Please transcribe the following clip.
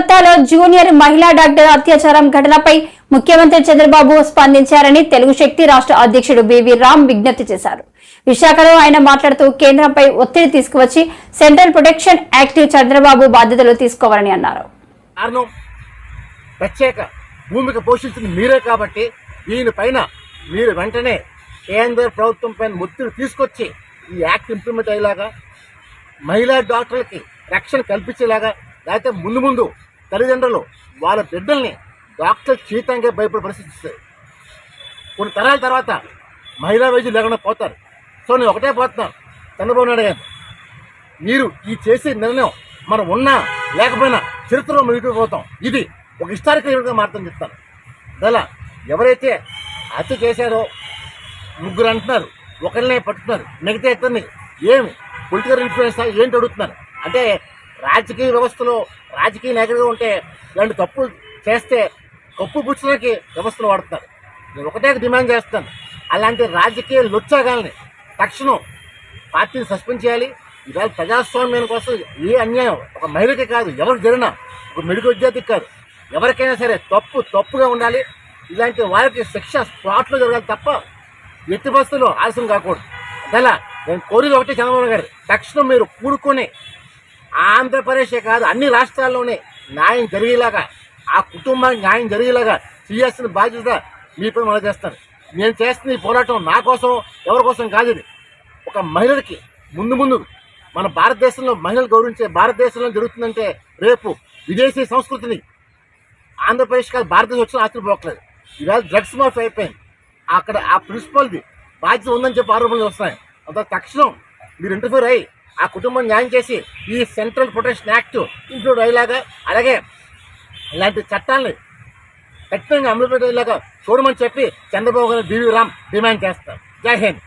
కోల్కతాలో జూనియర్ మహిళా డాక్టర్ అత్యాచారం ఘటనపై ముఖ్యమంత్రి చంద్రబాబు స్పందించారని తెలుగు శక్తి రాష్ట్ర అధ్యక్షుడు బివి రామ్ విజ్ఞప్తి చేశారు. విశాఖలో ఆయన మాట్లాడుతూ కేంద్రంపై ఒత్తిడి తీసుకువచ్చి సెంట్రల్ ప్రొటెక్షన్ యాక్ట్ చంద్రబాబు బాధ్యతలు తీసుకోవాలని అన్నారు. ప్రత్యేక భూమిక పోషించింది మీరే కాబట్టి దీనిపైన మీరు వెంటనే కేంద్ర ప్రభుత్వం పైన ఒత్తిడి తీసుకొచ్చి ఈ యాక్ట్ ఇంప్లిమెంట్ అయ్యేలాగా, మహిళా డాక్టర్లకి రక్షణ కల్పించేలాగా, లేకపోతే ముందు తల్లిదండ్రులు వాళ్ళ బిడ్డల్ని డాక్టర్ జీవితంగా భయపడే పరిస్థితి ఇస్తుంది. కొన్ని తరాల తర్వాత మహిళా వైద్యులు లేకుండా పోతారు. సో నేను ఒకటే పోతున్నాను, చంద్రబాబు నాయుడు గారు, మీరు ఈ చేసే నిర్ణయం మనం ఉన్నా లేకపోయినా చరిత్రలో మిగిలిపోతాం. ఇది ఒక హిస్టారికల్ ఈవెంట్గా మారుతుందని చెప్తాను. అలా ఎవరైతే హత్య చేశారో ముగ్గురు అంటున్నారు, ఒకరినే పట్టుతున్నారు, మిగతా ఇద్దరిని ఏమి పొలిటికల్ ఇన్ఫ్లుయెన్స్ ఏంటి అడుగుతున్నారు. అంటే రాజకీయ వ్యవస్థలో రాజకీయ నాయకుడిగా ఉంటే ఇలాంటి తప్పులు చేస్తే కప్పు పుచ్చడానికి వ్యవస్థను వాడుతున్నారు. నేను ఒకటే డిమాండ్ చేస్తాను, అలాంటి రాజకీయ లుచ్చాగాలని తక్షణం పార్టీని సస్పెండ్ చేయాలి. ఇవాళ ప్రజాస్వామ్యం కోసం ఏ అన్యాయం ఒక మహిళకి కాదు, ఎవరికి జరిగినా, ఒక మెడికల్ విద్యార్థికి కాదు, ఎవరికైనా సరే తప్పుగా ఉండాలి. ఇలాంటి వారికి శిక్ష స్పాట్లో జరగాలి తప్ప ఎట్టి బస్సులో ఆలస్యం కాకూడదు. అలా నేను కోరేది ఒకటే, చంద్రబాబు గారు తక్షణం మీరు కూడుకొని ఆంధ్రప్రదేశే కాదు అన్ని రాష్ట్రాల్లోనే న్యాయం జరిగేలాగా, ఆ కుటుంబానికి న్యాయం జరిగేలాగా చేయాల్సిన బాధ్యత మీపై మనం చేస్తాను. నేను చేస్తున్న ఈ పోరాటం నా కోసం, ఎవరి కోసం కాదు. ఇది ఒక మహిళలకి ముందు మన భారతదేశంలో మహిళలు గౌరవించే భారతదేశంలో జరుగుతుందంటే రేపు విదేశీ సంస్కృతిని ఆంధ్రప్రదేశ్ కాదు భారతదేశం వచ్చిన ఆశ్చర్యపోకలేదు. ఇవాళ డ్రగ్స్ మాఫీ అయిపోయింది. అక్కడ ఆ ప్రిన్సిపల్ది బాధ్యత ఉందని చెప్పి ఆరోపణలు వస్తున్నాయి. అంత తక్షణం మీరు ఇంటర్ఫీర్ అయ్యి ఆ కుటుంబం న్యాయం చేసి ఈ సెంట్రల్ ప్రొటెక్షన్ యాక్ట్ ఇంక్లూడ్ అయ్యేలాగా, అలాగే ఇలాంటి చట్టాలని ఖచ్చితంగా అమలు పెట్టేలాగా చూడమని చెప్పి చంద్రబాబు గారు బివి రామ్ డిమాండ్ చేస్తారు. జై హింద్.